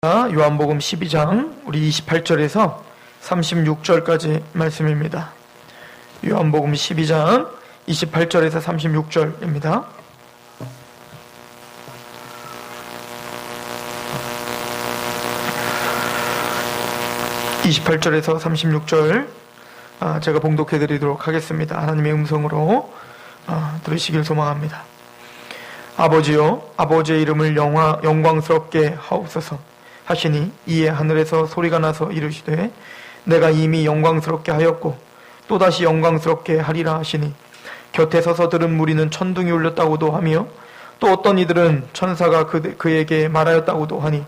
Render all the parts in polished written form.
요한복음 12장 우리 28절에서 36절까지 말씀입니다. 요한복음 12장 28절에서 36절입니다. (28절에서 36절) 제가 봉독해 드리도록 하겠습니다. 하나님의 음성으로 들으시길 소망합니다. 아버지여, 아버지의 이름을 영광스럽게 하옵소서 하시니 이에 하늘에서 소리가 나서 이르시되 내가 이미 영광스럽게 하였고 또다시 영광스럽게 하리라 하시니 곁에 서서 들은 무리는 천둥이 울렸다고도 하며 또 어떤 이들은 천사가 그에게 말하였다고도 하니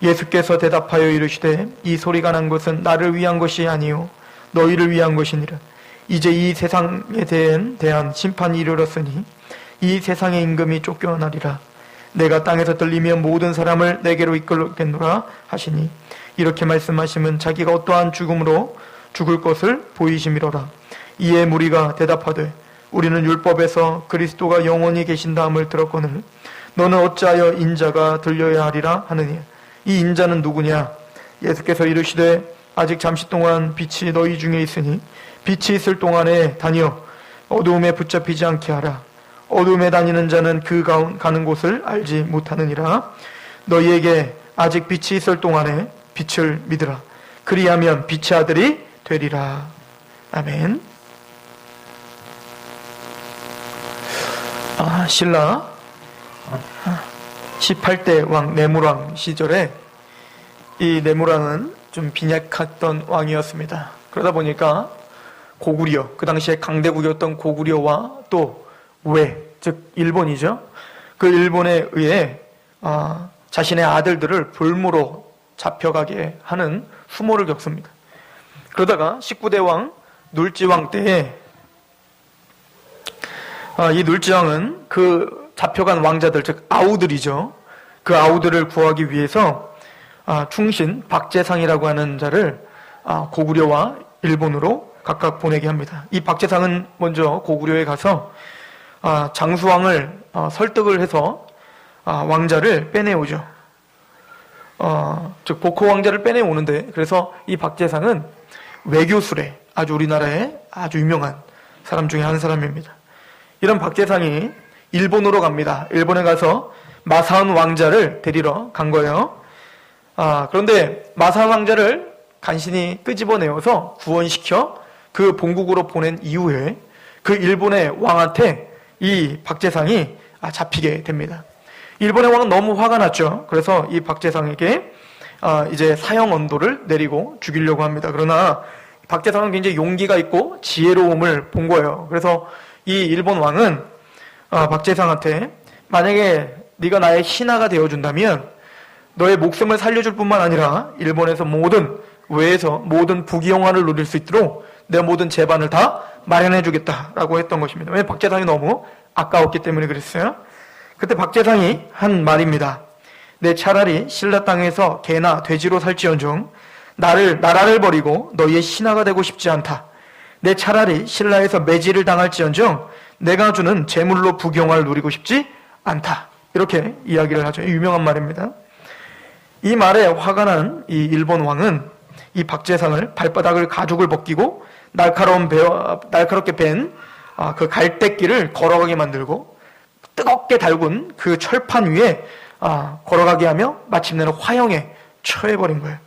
예수께서 대답하여 이르시되 이 소리가 난 것은 나를 위한 것이 아니요 너희를 위한 것이니라. 이제 이 세상에 대한 심판이 이르렀으니 이 세상의 임금이 쫓겨나리라. 내가 땅에서 들리면 모든 사람을 내게로 이끌겠노라 하시니 이렇게 말씀하시면 자기가 어떠한 죽음으로 죽을 것을 보이심이로라. 이에 무리가 대답하되 우리는 율법에서 그리스도가 영원히 계신다함을 들었거늘 너는 어찌하여 인자가 들려야 하리라 하느냐. 이 인자는 누구냐? 예수께서 이르시되 아직 잠시 동안 빛이 너희 중에 있으니 빛이 있을 동안에 다니어 어두움에 붙잡히지 않게 하라. 어둠에 다니는 자는 그 가는 곳을 알지 못하느니라. 너희에게 아직 빛이 있을 동안에 빛을 믿으라. 그리하면 빛의 아들이 되리라. 아멘. 신라 18대 왕 네무랑 시절에 이 네무랑은 좀 빈약했던 왕이었습니다. 그러다 보니까 고구려, 그 당시에 강대국이었던 고구려와 또 즉 일본이죠. 그 일본에 의해 자신의 아들들을 불무로 잡혀가게 하는 수모를 겪습니다. 그러다가 19대 왕 눌지왕 때에 이 눌지왕은 그 잡혀간 왕자들, 즉 아우들이죠. 그 아우들을 구하기 위해서 충신 박재상이라고 하는 자를 고구려와 일본으로 각각 보내게 합니다. 이 박재상은 먼저 고구려에 가서 장수왕을 설득을 해서 왕자를 빼내오죠. 즉 복호 왕자를 빼내오는데, 그래서 이 박재상은 외교술에 아주 우리나라에 아주 유명한 사람 중에 한 사람입니다. 이런 박재상이 일본으로 갑니다. 일본에 가서 마사은 왕자를 데리러 간 거예요. 그런데 마사은 왕자를 간신히 끄집어내어서 구원시켜 그 본국으로 보낸 이후에 그 일본의 왕한테 이 박재상이 잡히게 됩니다. 일본의 왕은 너무 화가 났죠. 그래서 이 박재상에게 이제 사형 언도를 내리고 죽이려고 합니다. 그러나 박재상은 굉장히 용기가 있고 지혜로움을 본 거예요. 그래서 이 일본 왕은 박재상한테 만약에 네가 나의 신하가 되어준다면 너의 목숨을 살려줄 뿐만 아니라 일본에서 외에서 모든 부귀영화를 누릴 수 있도록 내 모든 재반을 다 마련해주겠다라고 했던 것입니다. 왜? 박재상이 너무 아까웠기 때문에 그랬어요. 그때 박재상이 한 말입니다. 내 차라리 신라 땅에서 개나 돼지로 살지언정 나라를 버리고 너희의 신하가 되고 싶지 않다. 내 차라리 신라에서 매질을 당할지언정 내가 주는 재물로 부귀영화를 누리고 싶지 않다. 이렇게 이야기를 하죠. 유명한 말입니다. 이 말에 화가 난 이 일본 왕은 이 박재상을 발바닥을 가죽을 벗기고 날카롭게 벤 그 갈대길을 걸어가게 만들고 뜨겁게 달군 그 철판 위에 걸어가게 하며 마침내는 화형에 처해버린 거예요.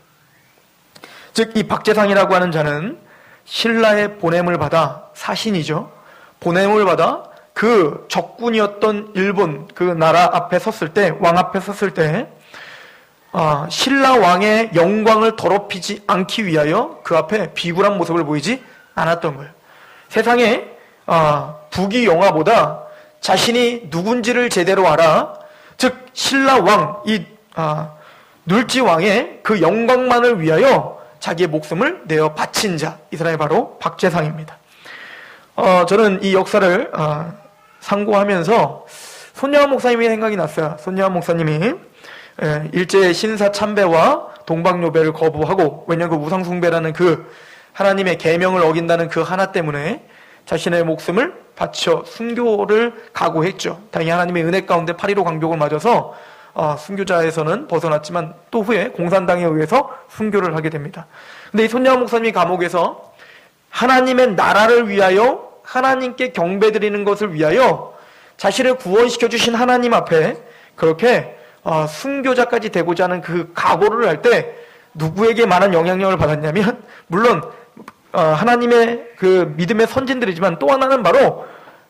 즉 이 박재상이라고 하는 자는 신라의 보냄을 받아, 사신이죠. 보냄을 받아 그 적군이었던 일본 그 나라 앞에 섰을 때, 왕 앞에 섰을 때 신라 왕의 영광을 더럽히지 않기 위하여 그 앞에 비굴한 모습을 보이지 않았던 거예요. 세상에 부귀영화보다 자신이 누군지를 제대로 알아, 즉 신라 왕, 이 눌지 왕의 그 영광만을 위하여 자기의 목숨을 내어 바친 자, 이 사람이 바로 박재상입니다. 저는 이 역사를 상고하면서 손녀환 목사님이 생각이 났어요. 손녀환 목사님이 일제 신사 참배와 동방요배를 거부하고, 왜냐하면 그 우상숭배라는 그 하나님의 계명을 어긴다는 그 하나 때문에 자신의 목숨을 바쳐 순교를 각오했죠. 다행히 하나님의 은혜 가운데 8.15 강복을 맞아서 순교자에서는 벗어났지만 또 후에 공산당에 의해서 순교를 하게 됩니다. 근데 이 손양원 목사님이 감옥에서 하나님의 나라를 위하여 하나님께 경배드리는 것을 위하여 자신을 구원시켜 주신 하나님 앞에 그렇게 순교자까지 되고자 하는 그 각오를 할 때 누구에게 많은 영향력을 받았냐면 물론 하나님의 그 믿음의 선진들이지만 또 하나는 바로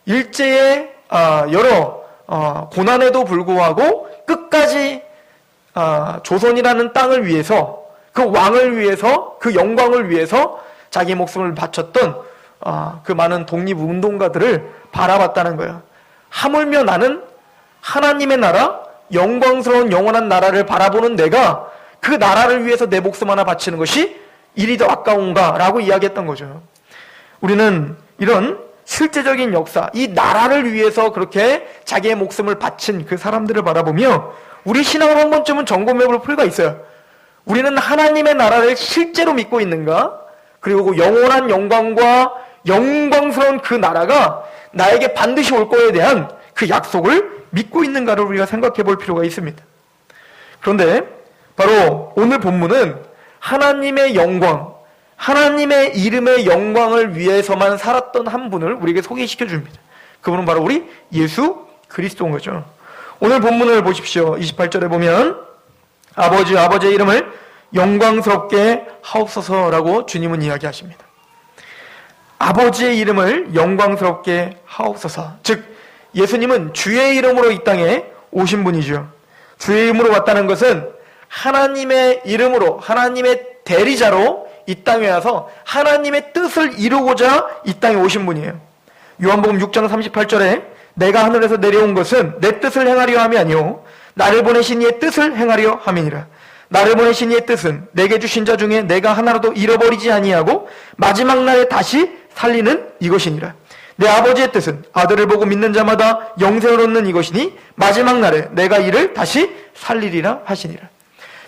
일제의 여러 고난에도 불구하고 끝까지 조선이라는 땅을 위해서 그 왕을 위해서 그 영광을 위해서 자기 목숨을 바쳤던 그 많은 독립운동가들을 바라봤다는 거예요. 하물며 나는 하나님의 나라, 영광스러운 영원한 나라를 바라보는 내가 그 나라를 위해서 내 목숨 하나 바치는 것이 일이 더 아까운가라고 이야기했던 거죠. 우리는 이런 실제적인 역사, 이 나라를 위해서 그렇게 자기의 목숨을 바친 그 사람들을 바라보며 우리 신앙을 한 번쯤은 점검해 볼 필요가 있어요. 우리는 하나님의 나라를 실제로 믿고 있는가? 그리고 영원한 영광과 영광스러운 그 나라가 나에게 반드시 올 거에 대한 그 약속을 믿고 있는가를 우리가 생각해 볼 필요가 있습니다. 그런데 바로 오늘 본문은 하나님의 영광, 하나님의 이름의 영광을 위해서만 살았던 한 분을 우리에게 소개시켜 줍니다. 그분은 바로 우리 예수 그리스도인 거죠. 오늘 본문을 보십시오. 28절에 보면 아버지의 이름을 영광스럽게 하옵소서라고 주님은 이야기하십니다. 아버지의 이름을 영광스럽게 하옵소서. 즉 예수님은 주의 이름으로 이 땅에 오신 분이죠. 주의 이름으로 왔다는 것은 하나님의 이름으로 하나님의 대리자로 이 땅에 와서 하나님의 뜻을 이루고자 이 땅에 오신 분이에요. 요한복음 6장 38절에 내가 하늘에서 내려온 것은 내 뜻을 행하려 함이 아니오 나를 보내신 이의 뜻을 행하려 함이니라. 나를 보내신 이의 뜻은 내게 주신 자 중에 내가 하나라도 잃어버리지 아니하고 마지막 날에 다시 살리는 이것이니라. 내 아버지의 뜻은 아들을 보고 믿는 자마다 영생을 얻는 이것이니 마지막 날에 내가 이를 다시 살리리라 하시니라.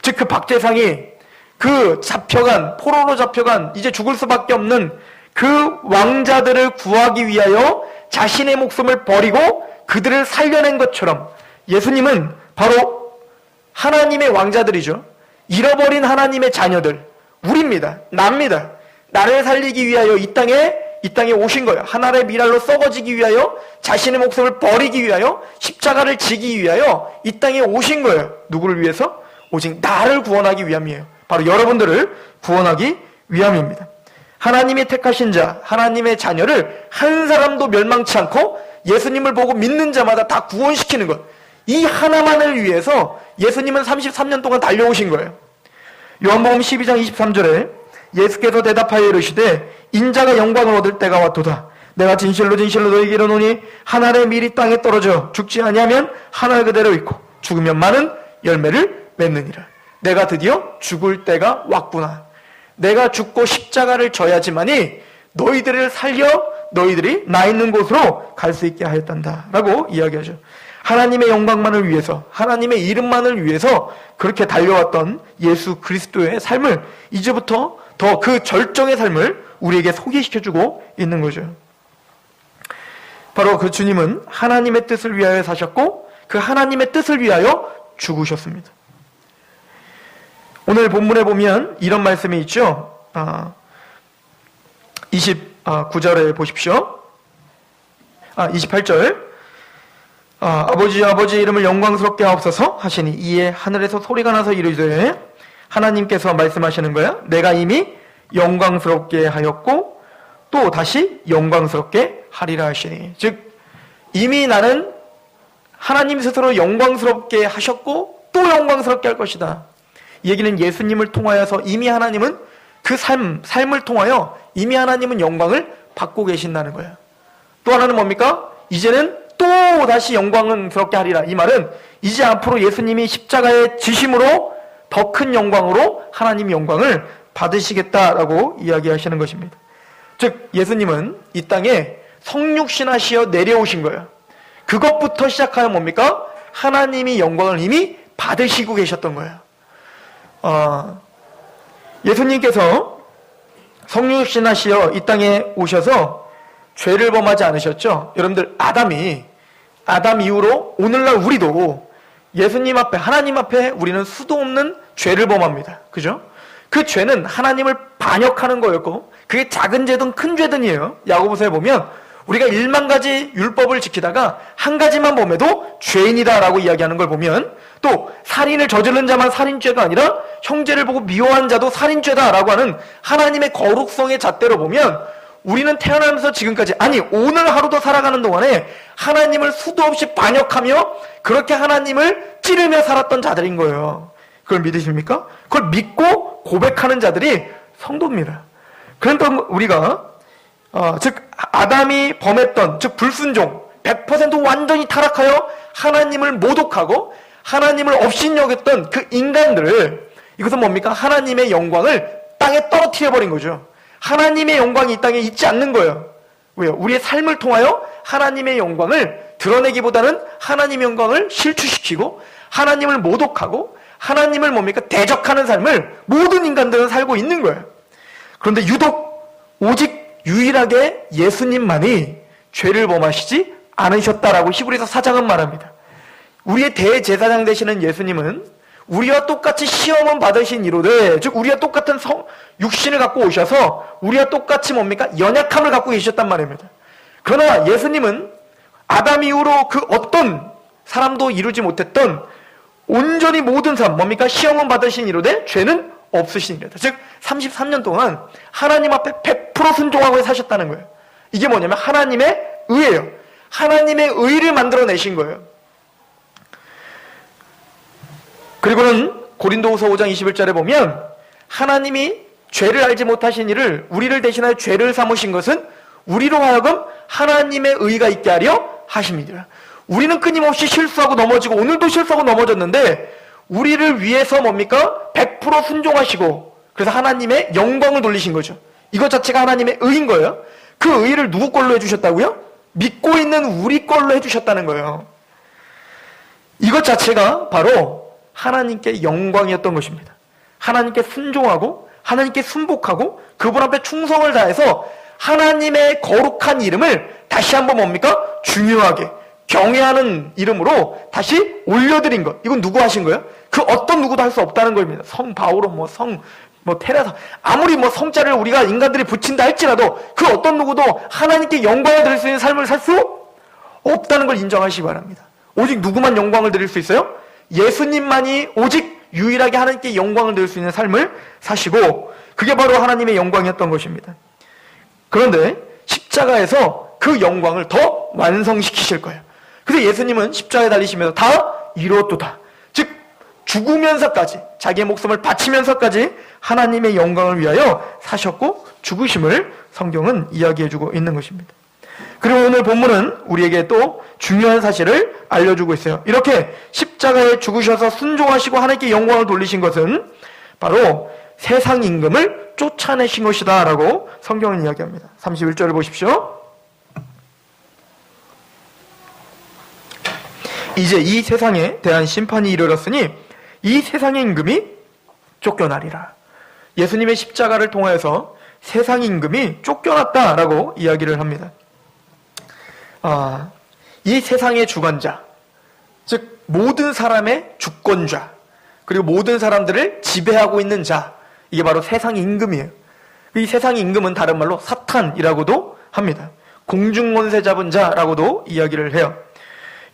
즉 그 박제상이 그 잡혀간 포로로 잡혀간 이제 죽을 수밖에 없는 그 왕자들을 구하기 위하여 자신의 목숨을 버리고 그들을 살려낸 것처럼 예수님은 바로 하나님의 왕자들이죠. 잃어버린 하나님의 자녀들, 우리입니다. 납니다. 나를 살리기 위하여 이 땅에 오신 거예요. 하나의 미랄로 썩어지기 위하여 자신의 목숨을 버리기 위하여 십자가를 지기 위하여 이 땅에 오신 거예요. 누구를 위해서? 오직 나를 구원하기 위함이에요. 바로 여러분들을 구원하기 위함입니다. 하나님이 택하신 자, 하나님의 자녀를 한 사람도 멸망치 않고 예수님을 보고 믿는 자마다 다 구원시키는 것. 이 하나만을 위해서 예수님은 33년 동안 달려오신 거예요. 요한복음 12장 23절에 예수께서 대답하여 이르시되 인자가 영광을 얻을 때가 왔도다. 내가 진실로 너희에게 이르노니 한 알의 밀이 땅에 떨어져 죽지 아니하면 한 알 그대로 있고 죽으면 많은 열매를 맺느니라. 내가 드디어 죽을 때가 왔구나. 내가 죽고 십자가를 져야지만이 너희들을 살려 너희들이 나 있는 곳으로 갈 수 있게 하였단다 라고 이야기하죠. 하나님의 영광만을 위해서 하나님의 이름만을 위해서 그렇게 달려왔던 예수 그리스도의 삶을 이제부터 더 그 절정의 삶을 우리에게 소개시켜주고 있는 거죠. 바로 그 주님은 하나님의 뜻을 위하여 사셨고 그 하나님의 뜻을 위하여 죽으셨습니다. 오늘 본문에 보면 이런 말씀이 있죠. 29절에 보십시오. 28절 아버지의 이름을 영광스럽게 하옵소서 하시니 이에 하늘에서 소리가 나서 이르되 하나님께서 말씀하시는 거야. 내가 이미 영광스럽게 하였고 또 다시 영광스럽게 하리라 하시니. 즉 이미 나는 하나님 스스로 영광스럽게 하셨고 또 영광스럽게 할 것이다. 이 얘기는 예수님을 통하여서 이미 하나님은 그 삶을 통하여 이미 하나님은 영광을 받고 계신다는 거예요. 또 하나는 뭡니까? 이제는 또 다시 영광스럽게 하리라. 이 말은 이제 앞으로 예수님이 십자가의 지심으로 더 큰 영광으로 하나님의 영광을 받으시겠다라고 이야기하시는 것입니다. 즉 예수님은 이 땅에 성육신하시어 내려오신 거예요. 그것부터 시작하면 뭡니까? 하나님이 영광을 이미 받으시고 계셨던 거예요. 예수님께서 성육신하시어 이 땅에 오셔서 죄를 범하지 않으셨죠? 여러분들 아담 이후로 오늘날 우리도 예수님 앞에, 하나님 앞에 우리는 수도 없는 죄를 범합니다. 그죠? 그 죄는 하나님을 반역하는 거였고, 그게 작은 죄든 큰 죄든이에요. 야고보서에 보면 우리가 1만 가지 율법을 지키다가 한 가지만 범해도 죄인이다라고 이야기하는 걸 보면, 또 살인을 저지른 자만 살인죄가 아니라 형제를 보고 미워한 자도 살인죄다라고 하는 하나님의 거룩성의 잣대로 보면, 우리는 태어나면서 지금까지, 아니 오늘 하루도 살아가는 동안에 하나님을 수도 없이 반역하며 그렇게 하나님을 찌르며 살았던 자들인 거예요. 그걸 믿으십니까? 그걸 믿고 고백하는 자들이 성도입니다. 그러니까 우리가 즉 아담이 범했던, 즉 불순종, 100% 완전히 타락하여 하나님을 모독하고 하나님을 업신여겼던 그 인간들을, 이것은 뭡니까? 하나님의 영광을 땅에 떨어뜨려 버린 거죠. 하나님의 영광이 이 땅에 있지 않는 거예요. 왜요? 우리의 삶을 통하여 하나님의 영광을 드러내기보다는 하나님의 영광을 실추시키고 하나님을 모독하고 하나님을 뭡니까? 대적하는 삶을 모든 인간들은 살고 있는 거예요. 그런데 유독 오직 유일하게 예수님만이 죄를 범하시지 않으셨다라고 히브리서 4장은 말합니다. 우리의 대제사장 되시는 예수님은 우리와 똑같이 시험은 받으신 이로되, 즉 우리와 똑같은 육신을 갖고 오셔서 우리와 똑같이 뭡니까? 연약함을 갖고 계셨단 말입니다. 그러나 예수님은 아담 이후로 그 어떤 사람도 이루지 못했던 온전히 모든 삶, 뭡니까? 시험은 받으신 이로되 죄는 없으시니라. 즉 33년 동안 하나님 앞에 100% 순종하고 사셨다는 거예요. 이게 뭐냐면 하나님의 의예요. 하나님의 의를 만들어내신 거예요. 그리고는 고린도후서 5장 21절에 보면 하나님이 죄를 알지 못하신 이를 우리를 대신하여 죄를 삼으신 것은 우리로 하여금 하나님의 의가 있게 하려 하십니다. 우리는 끊임없이 실수하고 넘어지고 오늘도 실수하고 넘어졌는데 우리를 위해서 뭡니까? 100% 순종하시고 그래서 하나님의 영광을 돌리신 거죠. 이것 자체가 하나님의 의인 거예요. 그 의를 누구 걸로 해주셨다고요? 믿고 있는 우리 걸로 해주셨다는 거예요. 이것 자체가 바로 하나님께 영광이었던 것입니다. 하나님께 순종하고 하나님께 순복하고 그분 앞에 충성을 다해서 하나님의 거룩한 이름을 다시 한번 뭡니까? 중요하게 경외하는 이름으로 다시 올려드린 것. 이건 누구 하신 거예요? 그 어떤 누구도 할 수 없다는 겁니다. 성 바오로 테레사 아무리 성자를 우리가 인간들이 붙인다 할지라도 그 어떤 누구도 하나님께 영광을 드릴 수 있는 삶을 살 수 없다는 걸 인정하시기 바랍니다. 오직 누구만 영광을 드릴 수 있어요? 예수님만이 오직 유일하게 하나님께 영광을 드릴 수 있는 삶을 사시고 그게 바로 하나님의 영광이었던 것입니다. 그런데 십자가에서 그 영광을 더 완성시키실 거예요. 그래서 예수님은 십자가에 달리시면서 다 이루었도다. 즉 죽으면서까지 자기의 목숨을 바치면서까지 하나님의 영광을 위하여 사셨고 죽으심을 성경은 이야기해주고 있는 것입니다. 그리고 오늘 본문은 우리에게 또 중요한 사실을 알려주고 있어요. 이렇게 십자가에 죽으셔서 순종하시고 하나님께 영광을 돌리신 것은 바로 세상 임금을 쫓아내신 것이다 라고 성경은 이야기합니다. 31절을 보십시오. 이제 이 세상에 대한 심판이 이르렀으니 이 세상의 임금이 쫓겨나리라. 예수님의 십자가를 통하여서 세상 임금이 쫓겨났다라고 이야기를 합니다. 이 세상의 주관자, 즉 모든 사람의 주권자, 그리고 모든 사람들을 지배하고 있는 자, 이게 바로 세상 임금이에요. 이 세상 임금은 다른 말로 사탄이라고도 합니다. 공중권세 잡은 자라고도 이야기를 해요.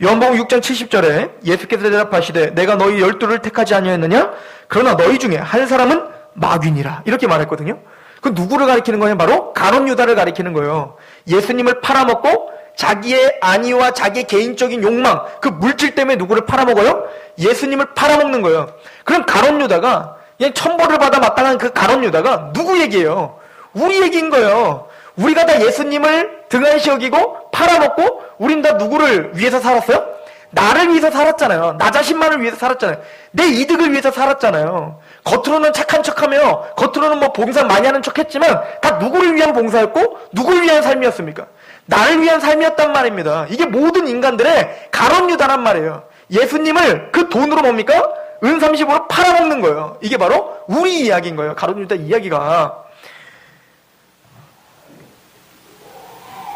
요한복음 6장 70절에 예수께서 대답하시되 내가 너희 12를 택하지 아니하였느냐? 그러나 너희 중에 한 사람은 마귀니라. 이렇게 말했거든요. 그 누구를 가리키는 거냐? 바로 가룟 유다를 가리키는 거예요. 예수님을 팔아먹고 자기의 안위와 자기의 개인적인 욕망, 그 물질 때문에 누구를 팔아먹어요? 예수님을 팔아먹는 거예요. 그럼 가룟 유다가 그냥 천벌을 받아 마땅한 그 가룟 유다가 누구 얘기예요? 우리 얘기인 거예요. 우리가 다 예수님을 등한시 여기고 팔아먹고 우린 다 누구를 위해서 살았어요? 나를 위해서 살았잖아요. 나 자신만을 위해서 살았잖아요. 내 이득을 위해서 살았잖아요. 겉으로는 착한 척하며 겉으로는 봉사 많이 하는 척했지만 다 누구를 위한 봉사였고 누구를 위한 삶이었습니까? 나를 위한 삶이었단 말입니다. 이게 모든 인간들의 가룟 유다란 말이에요. 예수님을 그 돈으로 뭡니까? 은 30으로 팔아먹는 거예요. 이게 바로 우리 이야기인 거예요. 가룟 유다 이야기가.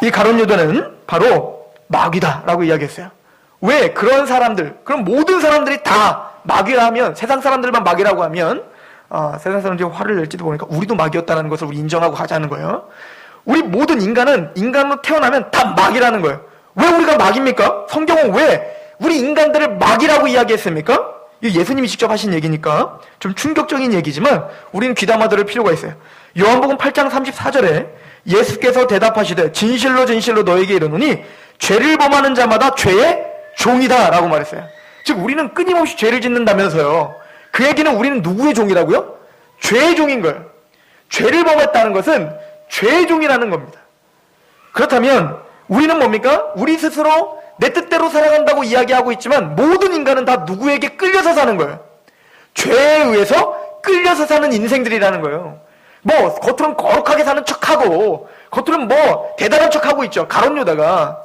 이 가룟 유다는 바로 마귀다라고 이야기했어요. 왜 그런 사람들, 그럼 모든 사람들이 다 마귀라면, 세상 사람들만 마귀라고 하면 세상 사람들이 화를 낼지도 모르니까 우리도 마귀였다는 것을 우리 인정하고 가자는 거예요. 우리 모든 인간은 인간으로 태어나면 다 마귀라는 거예요. 왜 우리가 마귀입니까? 성경은 왜 우리 인간들을 마귀라고 이야기했습니까? 이거 예수님이 직접 하신 얘기니까 좀 충격적인 얘기지만 우리는 귀담아 들을 필요가 있어요. 요한복음 8장 34절에 예수께서 대답하시되 진실로 진실로 너에게 이르노니 죄를 범하는 자마다 죄의 종이다 라고 말했어요. 즉 우리는 끊임없이 죄를 짓는다면서요. 그 얘기는 우리는 누구의 종이라고요? 죄의 종인 거예요. 죄를 범했다는 것은 죄의 종이라는 겁니다. 그렇다면 우리는 뭡니까? 우리 스스로 내 뜻대로 살아간다고 이야기하고 있지만 모든 인간은 다 누구에게 끌려서 사는 거예요. 죄에 의해서 끌려서 사는 인생들이라는 거예요. 뭐 겉으로는 거룩하게 사는 척하고 겉으로는 뭐 대단한 척하고 있죠. 가룟 유다가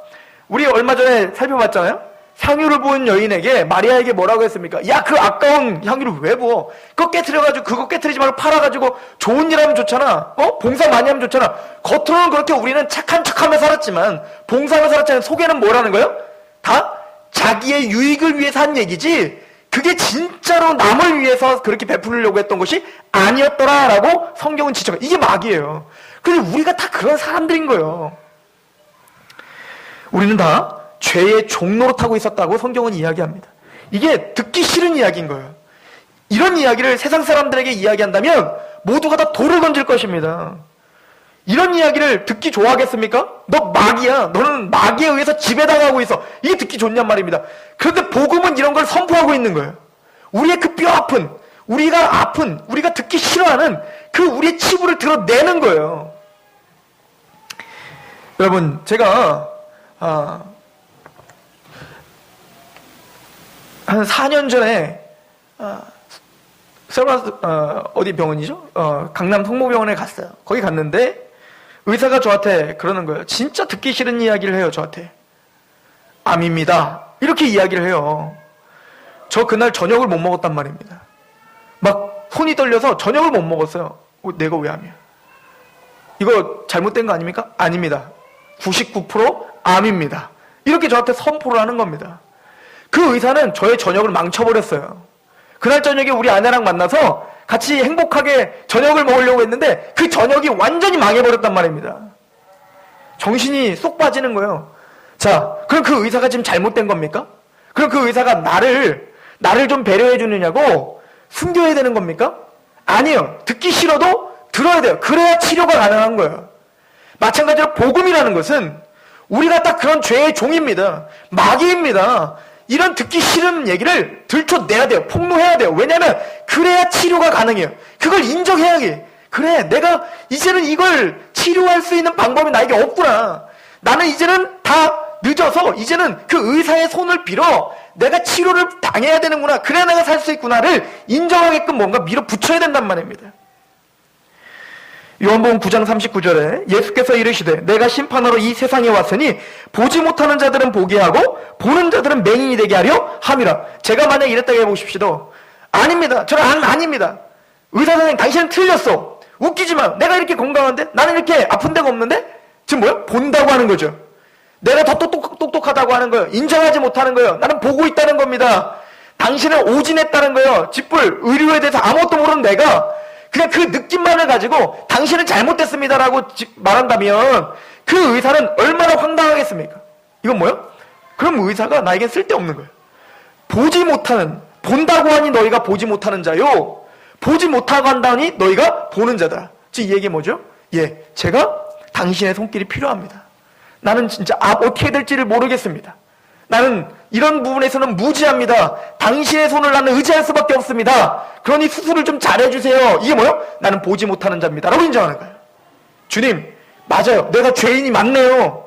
우리 얼마 전에 살펴봤잖아요. 향유를 부은 여인에게 마리아에게 뭐라고 했습니까? 야, 그 아까운 향유를 왜 부어? 그거 깨트려가지고 그거 깨트리지 말고 팔아가지고 좋은 일 하면 좋잖아. 봉사 많이 하면 좋잖아. 겉으로는 그렇게 우리는 착한 척하며 살았지만 봉사하며 살았잖아요. 속에는 뭐라는 거예요? 다 자기의 유익을 위해서 한 얘기지 그게 진짜로 남을 위해서 그렇게 베풀려고 했던 것이 아니었더라라고 성경은 지적해요. 이게 마귀예요. 근데 우리가 다 그런 사람들인 거예요. 우리는 다 죄의 종노릇하고 있었다고 성경은 이야기합니다. 이게 듣기 싫은 이야기인 거예요. 이런 이야기를 세상 사람들에게 이야기한다면 모두가 다 돌을 던질 것입니다. 이런 이야기를 듣기 좋아하겠습니까? 너 마귀야. 너는 마귀에 의해서 지배당하고 있어. 이게 듣기 좋냔 말입니다. 그런데 복음은 이런 걸 선포하고 있는 거예요. 우리의 그 뼈 아픈, 우리가 듣기 싫어하는 그 우리의 치부를 드러내는 거예요. 여러분, 제가 한 4년 전에 어디 병원이죠? 강남 성모병원에 갔어요. 거기 갔는데 의사가 저한테 그러는 거예요. 진짜 듣기 싫은 이야기를 해요. 저한테. 암입니다. 이렇게 이야기를 해요. 저 그날 저녁을 못 먹었단 말입니다. 막 손이 떨려서 저녁을 못 먹었어요. 내가 왜 암이야? 이거 잘못된 거 아닙니까? 아닙니다. 99% 암입니다. 이렇게 저한테 선포를 하는 겁니다. 그 의사는 저의 저녁을 망쳐버렸어요. 그날 저녁에 우리 아내랑 만나서 같이 행복하게 저녁을 먹으려고 했는데 그 저녁이 완전히 망해버렸단 말입니다. 정신이 쏙 빠지는 거예요. 자, 그럼 그 의사가 지금 잘못된 겁니까? 그럼 그 의사가 나를 좀 배려해 주느냐고 숨겨야 되는 겁니까? 아니요. 듣기 싫어도 들어야 돼요. 그래야 치료가 가능한 거예요. 마찬가지로 복음이라는 것은 우리가 딱 그런 죄의 종입니다. 마귀입니다. 이런 듣기 싫은 얘기를 들춰내야 돼요. 폭로해야 돼요. 왜냐하면 그래야 치료가 가능해요. 그걸 인정해야 해. 그래, 내가 이제는 이걸 치료할 수 있는 방법이 나에게 없구나. 나는 이제는 다 늦어서 이제는 그 의사의 손을 빌어 내가 치료를 당해야 되는구나. 그래야 내가 살 수 있구나를 인정하게끔 뭔가 밀어붙여야 된단 말입니다. 요한복음 9장 39절에 예수께서 이르시되 내가 심판하러 이 세상에 왔으니 보지 못하는 자들은 보게 하고 보는 자들은 맹인이 되게 하려 함이라. 제가 만약 이랬다고 해보십시오. 아닙니다. 저는 아닙니다. 의사 선생님 당신은 틀렸어. 웃기지 마. 내가 이렇게 건강한데 나는 이렇게 아픈 데가 없는데 지금 뭐야? 본다고 하는 거죠. 내가 더 똑똑하다고 하는 거예요. 인정하지 못하는 거예요. 나는 보고 있다는 겁니다. 당신은 오진했다는 거예요. 짓불 의료에 대해서 아무것도 모르는 내가 그냥 그 느낌만을 가지고 당신은 잘못됐습니다라고 말한다면 그 의사는 얼마나 황당하겠습니까? 이건 뭐예요? 그럼 의사가 나에겐 쓸데없는 거예요. 보지 못하는, 본다고 하니 너희가 보지 못하는 자요. 보지 못하고 한다니 너희가 보는 자다. 즉 이 얘기 뭐죠? 예, 제가 당신의 손길이 필요합니다. 나는 진짜 어떻게 될지를 모르겠습니다. 나는 이런 부분에서는 무지합니다. 당신의 손을 나는 의지할 수밖에 없습니다. 그러니 수술을 좀 잘해주세요. 이게 뭐요? 나는 보지 못하는 자입니다. 라고 인정하는 거예요. 주님, 맞아요. 내가 죄인이 맞네요.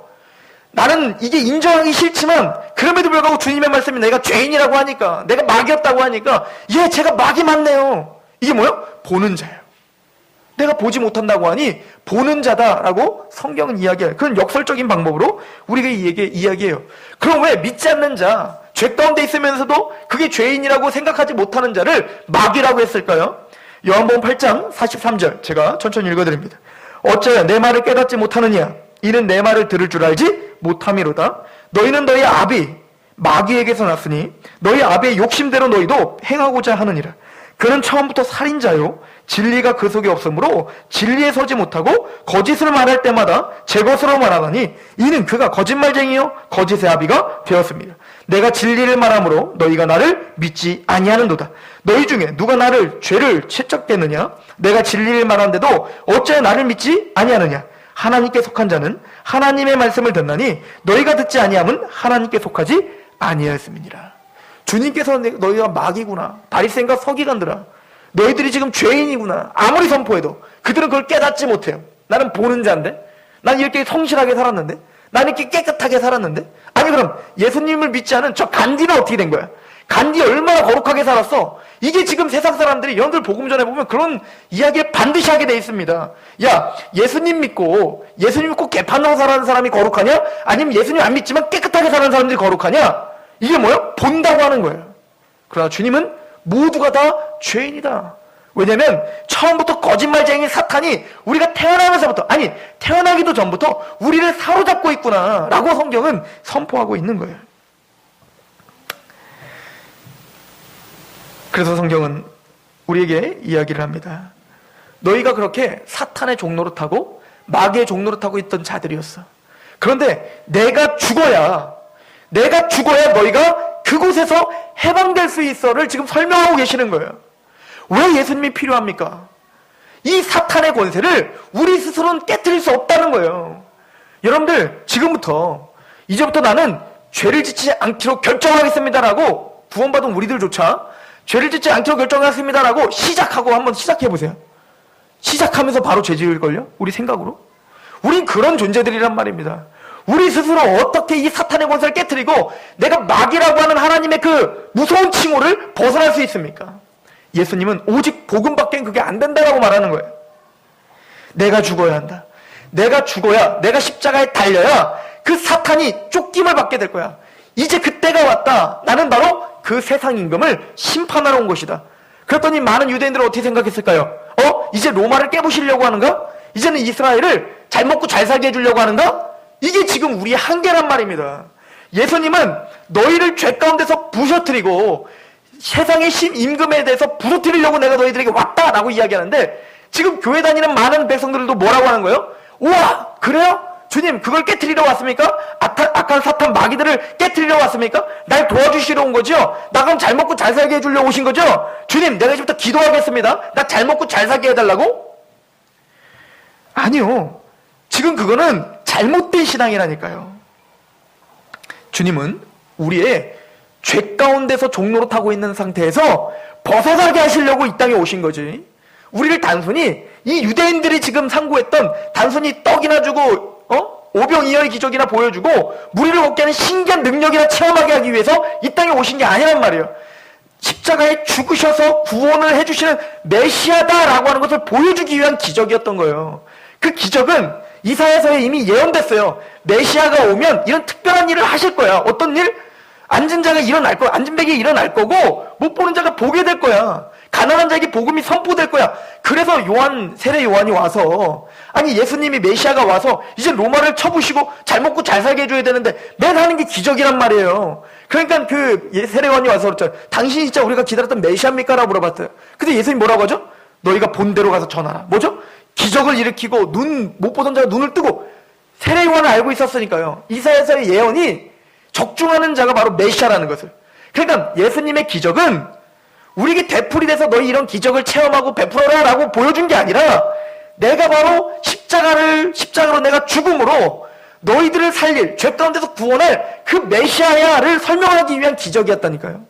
나는 이게 인정하기 싫지만 그럼에도 불구하고 주님의 말씀이 내가 죄인이라고 하니까 내가 마귀였다고 하니까 예, 제가 마귀 맞네요. 이게 뭐요? 보는 자예요. 내가 보지 못한다고 하니 보는 자다라고 성경은 이야기해요. 그런 역설적인 방법으로 우리가 이야기해요. 그럼 왜 믿지 않는 자, 죄 가운데 있으면서도 그게 죄인이라고 생각하지 못하는 자를 마귀라고 했을까요? 요한복음 8장 43절 제가 천천히 읽어드립니다. 어찌하여 내 말을 깨닫지 못하느냐? 이는 내 말을 들을 줄 알지 못함이로다. 너희는 너희 아비 마귀에게서 났으니 너희 아비의 욕심대로 너희도 행하고자 하느니라. 그는 처음부터 살인자요 진리가 그 속에 없으므로 진리에 서지 못하고 거짓을 말할 때마다 제 것으로 말하나니 이는 그가 거짓말쟁이요 거짓의 아비가 되었습니다. 내가 진리를 말함으로 너희가 나를 믿지 아니하는도다. 너희 중에 누가 나를 죄를 채찍대느냐? 내가 진리를 말하는데도 어찌하여 나를 믿지 아니하느냐? 하나님께 속한 자는 하나님의 말씀을 듣나니 너희가 듣지 아니함은 하나님께 속하지 아니하였음이니라. 주님께서 너희가 마귀구나, 바리새인과 서기관들아, 너희들이 지금 죄인이구나 아무리 선포해도 그들은 그걸 깨닫지 못해요. 나는 보는 자인데, 난 이렇게 성실하게 살았는데, 난 이렇게 깨끗하게 살았는데. 아니 그럼 예수님을 믿지 않은 저 간디는 어떻게 된 거야? 간디 얼마나 거룩하게 살았어? 이게 지금 세상 사람들이 여러분들 복음 전에 보면 그런 이야기를 반드시 하게 돼 있습니다. 야, 예수님 믿고 개판으로 살아가는 사람이 거룩하냐? 아니면 예수님 안 믿지만 깨끗하게 사는 사람들이 거룩하냐? 이게 뭐야? 본다고 하는 거예요. 그러나 주님은 모두가 다 죄인이다. 왜냐면 처음부터 거짓말쟁이 사탄이 우리가 태어나면서부터, 아니 태어나기도 전부터 우리를 사로잡고 있구나 라고 성경은 선포하고 있는 거예요. 그래서 성경은 우리에게 이야기를 합니다. 너희가 그렇게 사탄의 종노릇하고 마귀의 종노릇하고 있던 자들이었어. 그런데 내가 죽어야 너희가 그곳에서 해방될 수 있어를 지금 설명하고 계시는 거예요. 왜 예수님이 필요합니까? 이 사탄의 권세를 우리 스스로는 깨트릴 수 없다는 거예요. 여러분들 지금부터 이제부터 나는 죄를 짓지 않기로 결정하겠습니다라고 구원받은 우리들조차 죄를 짓지 않기로 결정하겠습니다라고 시작하고 한번 시작해보세요. 시작하면서 바로 죄 지을걸요? 우리 생각으로? 우린 그런 존재들이란 말입니다. 우리 스스로 어떻게 이 사탄의 권세를 깨트리고 내가 마귀라고 하는 하나님의 그 무서운 칭호를 벗어날 수 있습니까? 예수님은 오직 복음밖엔 그게 안 된다라고 말하는 거예요. 내가 죽어야 한다. 내가 죽어야, 내가 십자가에 달려야 그 사탄이 쫓김을 받게 될 거야. 이제 그때가 왔다. 나는 바로 그 세상 임금을 심판하러 온 것이다. 그랬더니 많은 유대인들은 어떻게 생각했을까요? 이제 로마를 깨부시려고 하는가? 이제는 이스라엘을 잘 먹고 잘 살게 해주려고 하는가? 이게 지금 우리의 한계란 말입니다. 예수님은 너희를 죄 가운데서 부셔뜨리고 세상의 임금에 대해서 부서뜨리려고 내가 너희들에게 왔다라고 이야기하는데, 지금 교회 다니는 많은 백성들도 뭐라고 하는 거예요? 우와, 그래요? 주님, 그걸 깨트리러 왔습니까? 악한 사탄 마귀들을 깨트리러 왔습니까? 날 도와주시러 온 거죠? 나 그럼 잘 먹고 잘 살게 해주려고 오신 거죠? 주님, 내가 이제부터 기도하겠습니다. 나 잘 먹고 잘 살게 해달라고? 아니요. 지금 그거는 잘못된 신앙이라니까요. 주님은 우리의 죄 가운데서 종노릇하고 있는 상태에서 벗어나게 하시려고 이 땅에 오신 거지. 우리를 단순히 이 유대인들이 지금 상고했던 단순히 떡이나 주고 오병이어의 기적이나 보여주고 무리를 걷게 하는 신기한 능력이나 체험하게 하기 위해서 이 땅에 오신 게 아니란 말이에요. 십자가에 죽으셔서 구원을 해주시는 메시아다라고 하는 것을 보여주기 위한 기적이었던 거예요. 그 기적은 이사야서에 이미 예언됐어요. 메시아가 오면 이런 특별한 일을 하실 거야. 어떤 일? 앉은 자가 일어날 거야. 앉은 백이 일어날 거고 못 보는 자가 보게 될 거야. 가난한 자에게 복음이 선포될 거야. 그래서 세례 요한이 와서, 아니 예수님이 메시아가 와서 이제 로마를 쳐부시고 잘 먹고 잘 살게 해줘야 되는데 맨 하는 게 기적이란 말이에요. 그러니까 그 세례 요한이 와서 그랬죠. 당신이 진짜 우리가 기다렸던 메시아입니까? 라고 물어봤어요. 근데 예수님 뭐라고 하죠? 너희가 본대로 가서 전하라. 뭐죠? 기적을 일으키고 못 보던 자가 눈을 뜨고. 세례 요한을 알고 있었으니까요. 이사야서의 예언이 적중하는 자가 바로 메시아라는 것을. 그러니까 예수님의 기적은 우리에게 되풀이 돼서 너희 이런 기적을 체험하고 베풀어라 라고 보여준 게 아니라, 내가 바로 십자가로 내가 죽음으로 너희들을 살릴, 죄 가운데서 구원할 그 메시아야를 설명하기 위한 기적이었다니까요.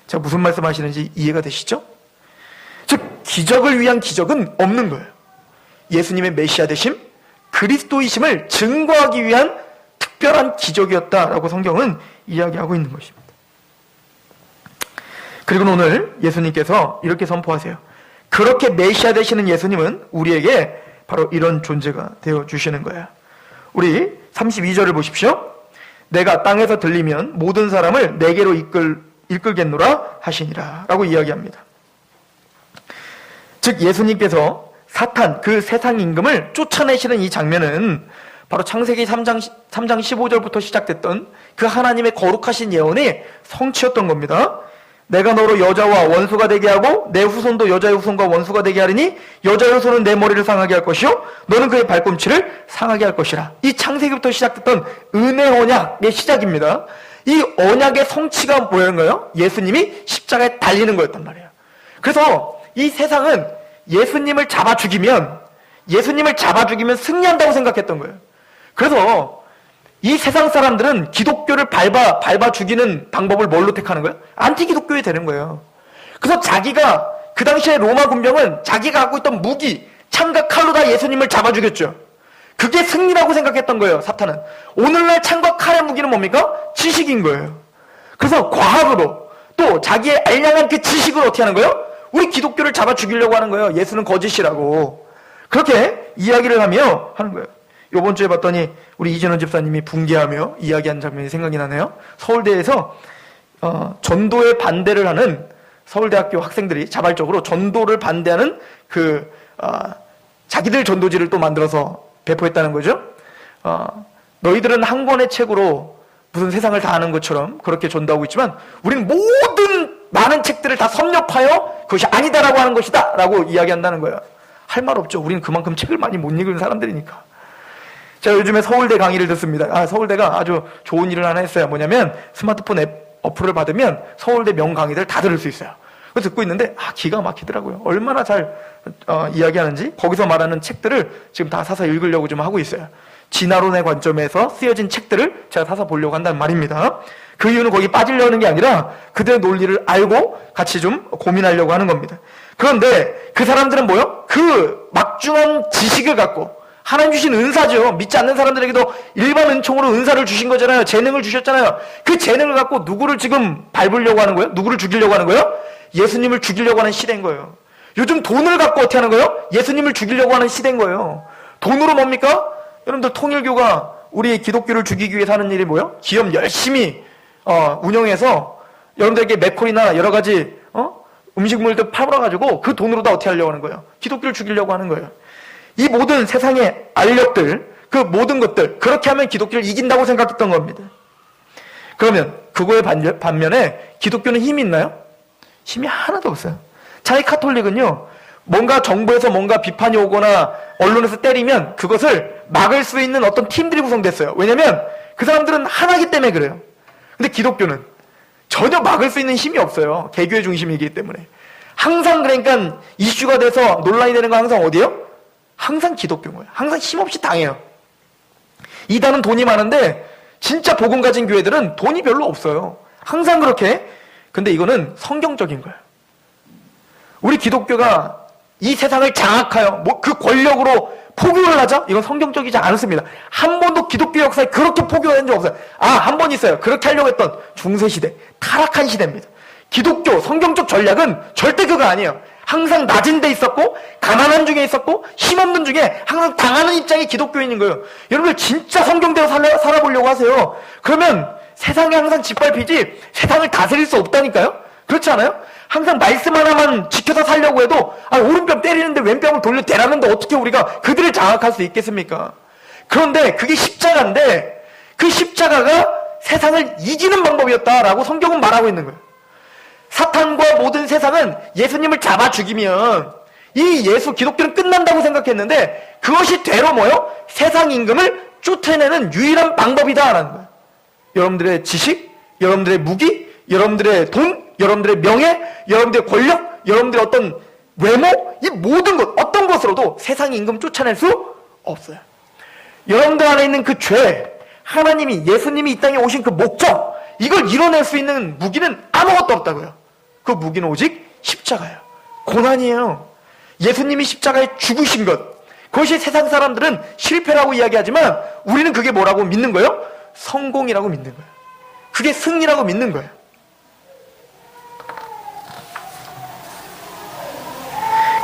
제가 무슨 말씀 하시는지 이해가 되시죠? 즉 기적을 위한 기적은 없는 거예요. 예수님의 메시아 되심, 그리스도이심을 증거하기 위한 특별한 기적이었다라고 성경은 이야기하고 있는 것입니다. 그리고 오늘 예수님께서 이렇게 선포하세요. 그렇게 메시아 되시는 예수님은 우리에게 바로 이런 존재가 되어주시는 거예요. 우리 32절을 보십시오. 내가 땅에서 들리면 모든 사람을 내게로 이끌겠노라 하시니라 라고 이야기합니다. 즉 예수님께서 사탄, 그 세상 임금을 쫓아내시는 이 장면은 바로 창세기 3장 15절부터 시작됐던 그 하나님의 거룩하신 예언이 성취였던 겁니다. 내가 너로 여자와 원수가 되게 하고 내 후손도 여자의 후손과 원수가 되게 하리니 여자의 후손은 내 머리를 상하게 할 것이요 너는 그의 발꿈치를 상하게 할 것이라. 이 창세기부터 시작됐던 은혜 언약의 시작입니다. 이 언약의 성취가 뭐였나요? 예수님이 십자가에 달리는 거였단 말이에요. 그래서 이 세상은 예수님을 잡아 죽이면 승리한다고 생각했던 거예요. 그래서 이 세상 사람들은 기독교를 밟아 죽이는 방법을 뭘로 택하는 거예요? 안티기독교에 되는 거예요. 그래서 자기가 그 당시에 로마 군병은 자기가 갖고 있던 무기, 창과 칼로 다 예수님을 잡아 죽였죠. 그게 승리라고 생각했던 거예요, 사탄은. 오늘날 창과 칼의 무기는 뭡니까? 지식인 거예요. 그래서 과학으로 또 자기의 알량한 그 지식으로 어떻게 하는 거예요? 우리 기독교를 잡아 죽이려고 하는 거예요. 예수는 거짓이라고. 그렇게 이야기를 하며 하는 거예요. 요번 주에 봤더니 우리 이진원 집사님이 붕괴하며 이야기한 장면이 생각이 나네요. 서울대에서 전도에 반대를 하는 서울대학교 학생들이 자발적으로 전도를 반대하는 자기들 전도지를 또 만들어서 배포했다는 거죠. 너희들은 한 권의 책으로 무슨 세상을 다 아는 것처럼 그렇게 전도하고 있지만 우리는 모든 많은 책들을 다 섭렵하여 그것이 아니다라고 하는 것이다 라고 이야기한다는 거예요. 할 말 없죠. 우리는 그만큼 책을 많이 못 읽은 사람들이니까. 제가 요즘에 서울대 강의를 듣습니다. 서울대가 아주 좋은 일을 하나 했어요. 뭐냐면 스마트폰 앱 어플을 받으면 서울대 명강의들 다 들을 수 있어요. 그래서 듣고 있는데 기가 막히더라고요. 얼마나 잘 이야기하는지. 거기서 말하는 책들을 지금 다 사서 읽으려고 좀 하고 있어요. 진화론의 관점에서 쓰여진 책들을 제가 사서 보려고 한다는 말입니다. 그 이유는 거기 빠지려는 게 아니라 그들의 논리를 알고 같이 좀 고민하려고 하는 겁니다. 그런데 그 사람들은 뭐요? 그 막중한 지식을 갖고 하나님 주신 은사죠. 믿지 않는 사람들에게도 일반 은총으로 은사를 주신 거잖아요. 재능을 주셨잖아요. 그 재능을 갖고 누구를 지금 밟으려고 하는 거예요? 누구를 죽이려고 하는 거예요? 예수님을 죽이려고 하는 시대인 거예요. 요즘 돈을 갖고 어떻게 하는 거예요? 예수님을 죽이려고 하는 시대인 거예요. 돈으로 뭡니까? 여러분들 통일교가 우리 기독교를 죽이기 위해서 하는 일이 뭐예요? 기업 열심히 운영해서 여러분들에게 맥콜이나 여러 가지 음식물들 팔아가지고 그 돈으로 다 어떻게 하려고 하는 거예요? 기독교를 죽이려고 하는 거예요. 이 모든 세상의 알력들, 그 모든 것들, 그렇게 하면 기독교를 이긴다고 생각했던 겁니다. 그러면 그거의 반면에 기독교는 힘이 있나요? 힘이 하나도 없어요. 자기 카톨릭은요, 뭔가 정부에서 뭔가 비판이 오거나 언론에서 때리면 그것을 막을 수 있는 어떤 팀들이 구성됐어요. 왜냐면 그 사람들은 하나이기 때문에 그래요. 근데 기독교는 전혀 막을 수 있는 힘이 없어요. 개교의 중심이기 때문에. 항상 그러니까 이슈가 돼서 논란이 되는 건 항상 어디예요? 항상 기독교인 거예요. 항상 힘없이 당해요. 이단은 돈이 많은데 진짜 복음 가진 교회들은 돈이 별로 없어요. 항상 그렇게. 근데 이거는 성경적인 거예요. 우리 기독교가 이 세상을 장악하여 그 권력으로 포교를 하자? 이건 성경적이지 않습니다. 한 번도 기독교 역사에 그렇게 포교한 적 없어요. 한 번 있어요. 그렇게 하려고 했던 중세시대, 타락한 시대입니다. 기독교, 성경적 전략은 절대 그거 아니에요. 항상 낮은 데 있었고 가난한 중에 있었고 힘없는 중에 항상 당하는 입장이 기독교인인 거예요. 여러분들 진짜 성경대로 살아보려고 하세요. 그러면 세상에 항상 짓밟히지 세상을 다스릴 수 없다니까요. 그렇지 않아요? 항상 말씀 하나만 지켜서 살려고 해도 오른뺨 때리는데 왼뺨을 돌려 대라는데 어떻게 우리가 그들을 장악할 수 있겠습니까? 그런데 그게 십자가인데 그 십자가가 세상을 이기는 방법이었다라고 성경은 말하고 있는 거예요. 사탄과 모든 세상은 예수님을 잡아 죽이면 이 기독교는 끝난다고 생각했는데 그것이 되로 뭐요? 세상 임금을 쫓아내는 유일한 방법이다라는 거예요. 여러분들의 지식, 여러분들의 무기, 여러분들의 돈, 여러분들의 명예, 여러분들의 권력, 여러분들의 어떤 외모, 이 모든 것, 어떤 것으로도 세상 임금 쫓아낼 수 없어요. 여러분들 안에 있는 그 죄, 하나님이, 예수님이 이 땅에 오신 그 목적, 이걸 이뤄낼 수 있는 무기는 아무것도 없다고요. 그 무기는 오직 십자가예요. 고난이에요. 예수님이 십자가에 죽으신 것, 그것이 세상 사람들은 실패라고 이야기하지만 우리는 그게 뭐라고 믿는 거예요? 성공이라고 믿는 거예요. 그게 승리라고 믿는 거예요.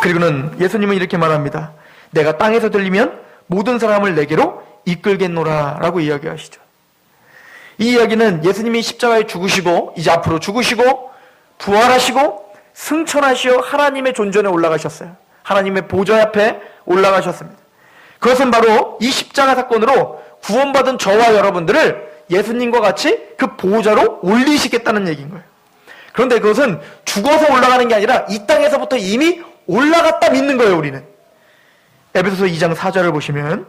그리고는 예수님은 이렇게 말합니다. 내가 땅에서 들리면 모든 사람을 내게로 이끌겠노라 라고 이야기하시죠. 이 이야기는 예수님이 십자가에 죽으시고 이제 앞으로 죽으시고 부활하시고 승천하시어 하나님의 존전에 올라가셨어요. 하나님의 보좌 앞에 올라가셨습니다. 그것은 바로 이 십자가 사건으로 구원받은 저와 여러분들을 예수님과 같이 그 보좌로 올리시겠다는 얘기인 거예요. 그런데 그것은 죽어서 올라가는 게 아니라 이 땅에서부터 이미 올라갔다 믿는 거예요, 우리는. 에베소서 2장 4절을 보시면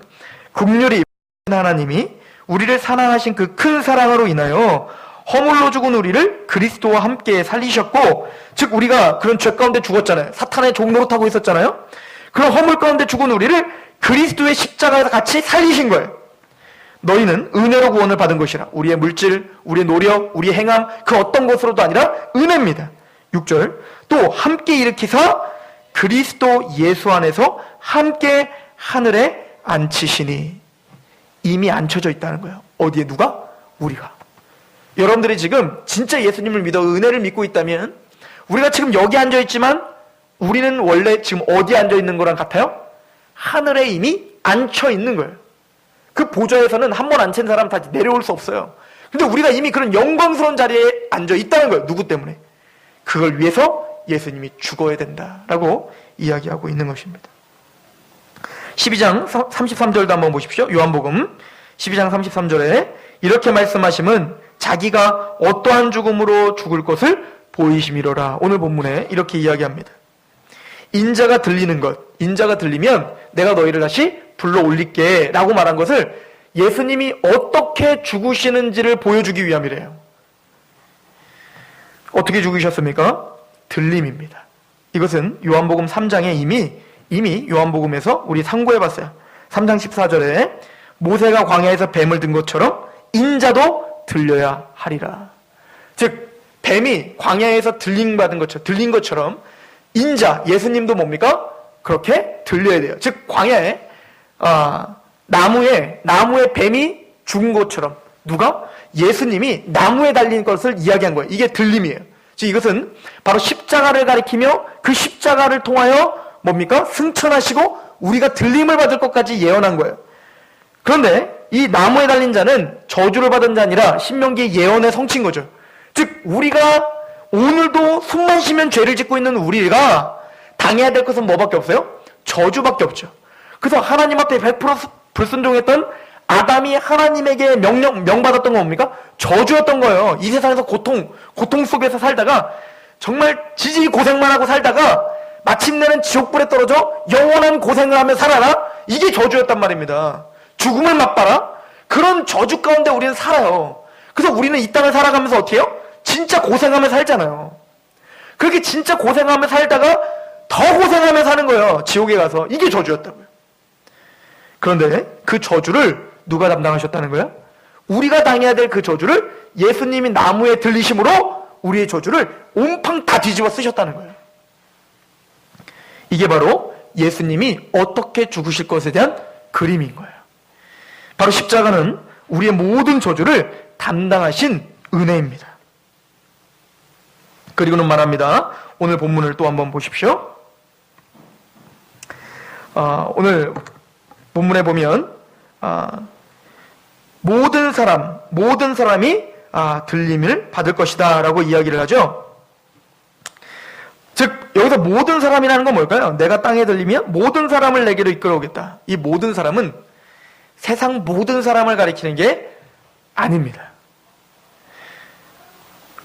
긍휼히 하나님이 우리를 사랑하신 그 큰 사랑으로 인하여 허물로 죽은 우리를 그리스도와 함께 살리셨고, 즉 우리가 그런 죄 가운데 죽었잖아요. 사탄의 종노릇 하고 있었잖아요. 그런 허물 가운데 죽은 우리를 그리스도의 십자가에서 같이 살리신 거예요. 너희는 은혜로 구원을 받은 것이라. 우리의 물질, 우리의 노력, 우리의 행함 그 어떤 것으로도 아니라 은혜입니다. 6절 또 함께 일으키사 그리스도 예수 안에서 함께 하늘에 앉히시니. 이미 앉혀져 있다는 거예요. 어디에 누가? 우리가. 여러분들이 지금 진짜 예수님을 믿어 은혜를 믿고 있다면 우리가 지금 여기 앉아있지만 우리는 원래 지금 어디에 앉아있는 거랑 같아요? 하늘에 이미 앉혀있는 거예요. 그 보좌에서는 한 번 앉힌 사람 다 내려올 수 없어요. 근데 우리가 이미 그런 영광스러운 자리에 앉아있다는 거예요. 누구 때문에? 그걸 위해서 예수님이 죽어야 된다라고 이야기하고 있는 것입니다. 12장 33절도 한번 보십시오. 요한복음 12장 33절에 이렇게 말씀하심은 자기가 어떠한 죽음으로 죽을 것을 보이심이로라. 오늘 본문에 이렇게 이야기합니다. 인자가 들리는 것, 인자가 들리면 내가 너희를 다시 불러 올릴게 라고 말한 것을 예수님이 어떻게 죽으시는지를 보여주기 위함이래요. 어떻게 죽으셨습니까? 들림입니다. 이것은 요한복음 3장에 이미 요한복음에서 우리 상고해봤어요. 3장 14절에 모세가 광야에서 뱀을 든 것처럼 인자도 들려야 하리라. 즉 뱀이 광야에서 들린 것처럼 인자, 예수님도 뭡니까? 그렇게 들려야 돼요. 즉 광야에 나무에 뱀이 죽은 것처럼 누가? 예수님이 나무에 달린 것을 이야기한 거예요. 이게 들림이에요. 즉 이것은 바로 십자가를 가리키며 그 십자가를 통하여 뭡니까? 승천하시고 우리가 들림을 받을 것까지 예언한 거예요. 그런데 이 나무에 달린 자는 저주를 받은 자 아니라 신명기의 예언의 성취인 거죠. 즉 우리가 오늘도 숨만 쉬면 죄를 짓고 있는 우리가 당해야 될 것은 뭐밖에 없어요? 저주밖에 없죠. 그래서 하나님 앞에 100% 불순종했던 아담이 하나님에게 명받았던 건 뭡니까? 저주였던 거예요. 이 세상에서 고통 속에서 살다가 정말 지지히 고생만 하고 살다가 마침내는 지옥불에 떨어져 영원한 고생을 하며 살아라? 이게 저주였단 말입니다. 죽음을 맛봐라? 그런 저주 가운데 우리는 살아요. 그래서 우리는 이 땅을 살아가면서 어떻게 해요? 진짜 고생하며 살잖아요. 그렇게 진짜 고생하며 살다가 더 고생하며 사는 거예요. 지옥에 가서. 이게 저주였다고요. 그런데 그 저주를 누가 담당하셨다는 거예요? 우리가 당해야 될 그 저주를 예수님이 나무에 들리심으로 우리의 저주를 온팡 다 뒤집어 쓰셨다는 거예요. 이게 바로 예수님이 어떻게 죽으실 것에 대한 그림인 거예요. 바로 십자가는 우리의 모든 저주를 담당하신 은혜입니다. 그리고는 말합니다. 오늘 본문을 또 한번 보십시오. 오늘 본문에 보면 모든 사람이 들림을 받을 것이다 라고 이야기를 하죠. 즉 여기서 모든 사람이라는 건 뭘까요? 내가 땅에 들리면 모든 사람을 내게로 이끌어오겠다. 이 모든 사람은 세상 모든 사람을 가리키는 게 아닙니다.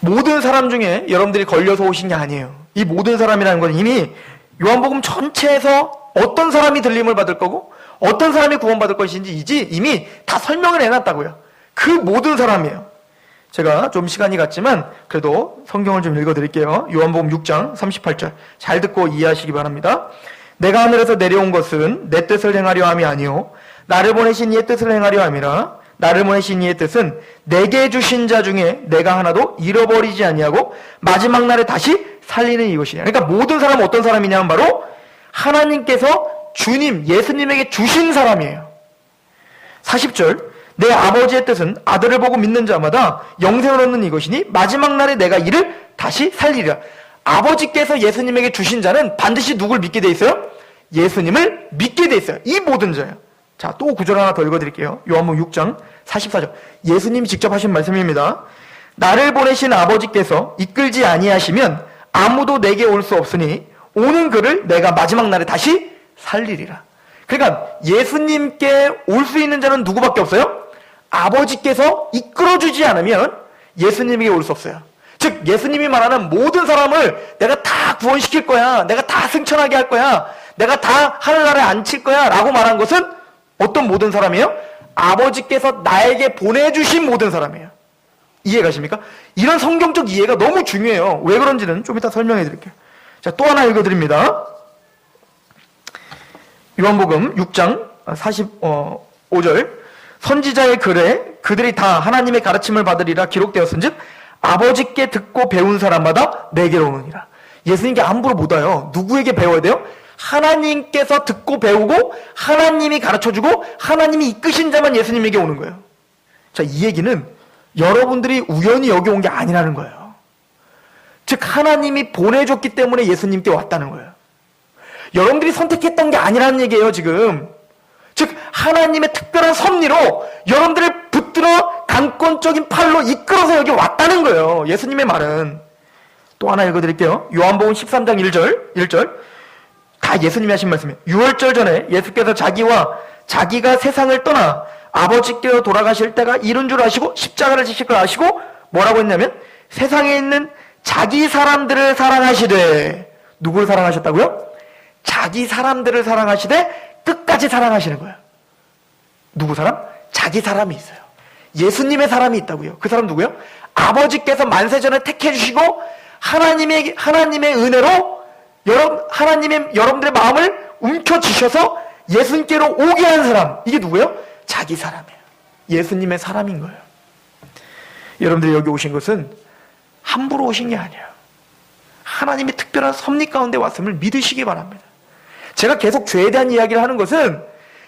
모든 사람 중에 여러분들이 걸려서 오신 게 아니에요. 이 모든 사람이라는 건 이미 요한복음 전체에서 어떤 사람이 들림을 받을 거고 어떤 사람이 구원받을 것인지 이미 다 설명을 해놨다고요. 그 모든 사람이에요. 제가 좀 시간이 갔지만 그래도 성경을 좀 읽어드릴게요. 요한복음 6장 38절 잘 듣고 이해하시기 바랍니다. 내가 하늘에서 내려온 것은 내 뜻을 행하려 함이 아니요 나를 보내신 이의 뜻을 행하려 함이라. 나를 보내신 이의 뜻은 내게 주신 자 중에 내가 하나도 잃어버리지 아니하고 마지막 날에 다시 살리는 이것이냐. 그러니까 모든 사람은 어떤 사람이냐면 바로 하나님께서 주님 예수님에게 주신 사람이에요. 40절 내 아버지의 뜻은 아들을 보고 믿는 자마다 영생을 얻는 이것이니 마지막 날에 내가 이를 다시 살리리라. 아버지께서 예수님에게 주신 자는 반드시 누굴 믿게 돼 있어요? 예수님을 믿게 돼 있어요. 이 모든 자예요. 자, 또 구절 하나 더 읽어드릴게요. 요한복음 6장 44절 예수님이 직접 하신 말씀입니다. 나를 보내신 아버지께서 이끌지 아니하시면 아무도 내게 올 수 없으니 오는 그를 내가 마지막 날에 다시 살리리라. 그러니까 예수님께 올 수 있는 자는 누구밖에 없어요? 아버지께서 이끌어주지 않으면 예수님에게 올 수 없어요. 즉 예수님이 말하는 모든 사람을 내가 다 구원시킬 거야, 내가 다 승천하게 할 거야, 내가 다 하늘나라에 앉힐 거야 라고 말한 것은 어떤 모든 사람이에요? 아버지께서 나에게 보내주신 모든 사람이에요. 이해가십니까? 이런 성경적 이해가 너무 중요해요. 왜 그런지는 좀 이따 설명해 드릴게요. 자, 또 하나 읽어드립니다. 요한복음 6장 45절 선지자의 글에 그들이 다 하나님의 가르침을 받으리라 기록되었은즉 아버지께 듣고 배운 사람마다 내게로 오느니라. 예수님께 함부로 못 와요. 누구에게 배워야 돼요? 하나님께서 듣고 배우고 하나님이 가르쳐주고 하나님이 이끄신 자만 예수님에게 오는 거예요. 자, 이 얘기는 여러분들이 우연히 여기 온 게 아니라는 거예요. 즉 하나님이 보내줬기 때문에 예수님께 왔다는 거예요. 여러분들이 선택했던 게 아니라는 얘기예요, 지금. 즉 하나님의 특별한 섭리로 여러분들을 붙들어 강권적인 팔로 이끌어서 여기 왔다는 거예요. 예수님의 말은. 또 하나 읽어드릴게요. 요한복음 13장 1절 다 예수님이 하신 말씀이에요. 유월절 전에 예수께서 자기가 세상을 떠나 아버지께로 돌아가실 때가 이른 줄 아시고 십자가를 지실 걸 아시고 뭐라고 했냐면 세상에 있는 자기 사람들을 사랑하시되 누구를 사랑하셨다고요? 자기 사람들을 사랑하시되 끝까지 사랑하시는 거예요. 누구 사람? 자기 사람이 있어요. 예수님의 사람이 있다고요. 그 사람 누구요? 아버지께서 만세전에 택해 주시고 하나님의 은혜로 여러분들의 마음을 움켜쥐셔서 예수님께로 오게 한 사람. 이게 누구예요? 자기 사람이에요. 예수님의 사람인 거예요. 여러분들이 여기 오신 것은 함부로 오신 게 아니에요. 하나님의 특별한 섭리 가운데 왔음을 믿으시기 바랍니다. 제가 계속 죄에 대한 이야기를 하는 것은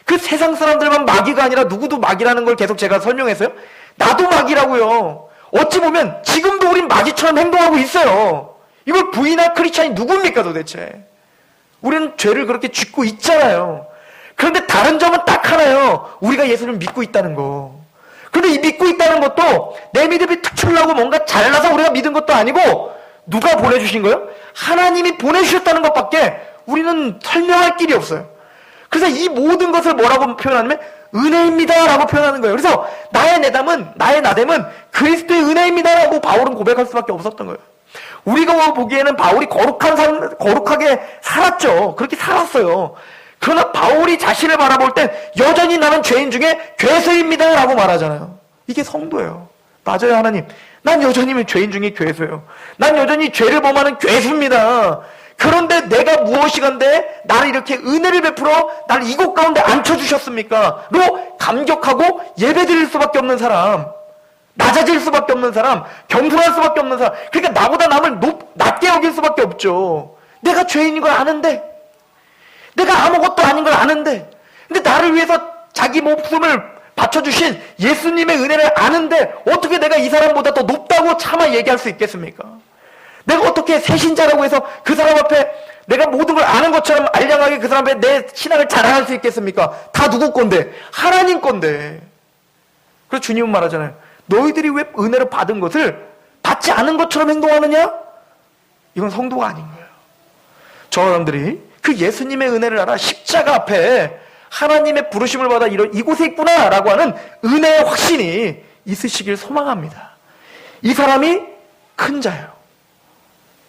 그 세상 사람들만 마귀가 아니라 누구도 마귀라는 걸 계속 제가 설명했어요. 나도 마귀라고요. 어찌 보면 지금도 우린 마귀처럼 행동하고 있어요. 이걸 부인할 크리스찬이 누굽니까 도대체. 우리는 죄를 그렇게 짓고 있잖아요. 그런데 다른 점은 딱 하나요. 우리가 예수를 믿고 있다는 거. 그런데 이 믿고 있다는 것도 내 믿음이 특출나고 뭔가 잘나서 우리가 믿은 것도 아니고 누가 보내주신 거예요? 하나님이 보내주셨다는 것밖에 우리는 설명할 길이 없어요. 그래서 이 모든 것을 뭐라고 표현하냐면 은혜입니다 라고 표현하는 거예요. 그래서 나의 나됨은 그리스도의 은혜입니다 라고 바울은 고백할 수밖에 없었던 거예요. 우리가 보기에는 바울이 거룩하게 살았죠. 그렇게 살았어요. 그러나 바울이 자신을 바라볼 땐 여전히 나는 죄인 중에 괴수입니다 라고 말하잖아요. 이게 성도예요. 맞아요, 하나님. 난 여전히 죄인 중에 괴수예요. 난 여전히 죄를 범하는 괴수입니다. 그런데 내가 무엇이간데 나를 이렇게 은혜를 베풀어 나를 이곳 가운데 앉혀주셨습니까? 로 감격하고 예배드릴 수밖에 없는 사람, 낮아질 수밖에 없는 사람, 겸손할 수밖에 없는 사람. 그러니까 나보다 남을 낮게 여길 수밖에 없죠. 내가 죄인인 걸 아는데, 내가 아무것도 아닌 걸 아는데, 근데 나를 위해서 자기 목숨을 바쳐주신 예수님의 은혜를 아는데 어떻게 내가 이 사람보다 더 높다고 차마 얘기할 수 있겠습니까? 내가 어떻게 새신자라고 해서 그 사람 앞에 내가 모든 걸 아는 것처럼 알량하게 그 사람 앞에 내 신앙을 자랑할 수 있겠습니까? 다 누구 건데? 하나님 건데. 그래서 주님은 말하잖아요. 너희들이 왜 은혜를 받은 것을 받지 않은 것처럼 행동하느냐? 이건 성도가 아닌 거예요. 저 사람들이 그 예수님의 은혜를 알아 십자가 앞에 하나님의 부르심을 받아 이곳에 있구나 라고 하는 은혜의 확신이 있으시길 소망합니다. 이 사람이 큰 자예요.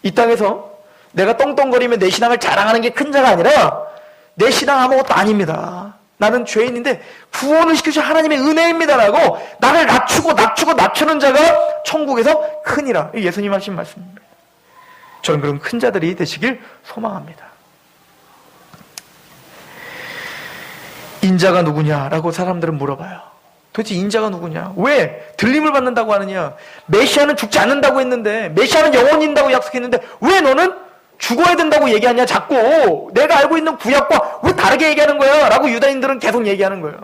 이 땅에서 내가 떵떵거리며 내 신앙을 자랑하는 게 큰 자가 아니라 내 신앙 아무것도 아닙니다. 나는 죄인인데 구원을 시키신 하나님의 은혜입니다라고 나를 낮추는 자가 천국에서 크니라. 예수님 하신 말씀입니다. 저는 그런 큰 자들이 되시길 소망합니다. 인자가 누구냐라고 사람들은 물어봐요. 도대체 인자가 누구냐? 왜 들림을 받는다고 하느냐? 메시아는 죽지 않는다고 했는데, 메시아는 영원히 있다고 약속했는데 왜 너는 죽어야 된다고 얘기하냐? 자꾸 내가 알고 있는 구약과 왜 다르게 얘기하는 거야? 라고 유다인들은 계속 얘기하는 거예요.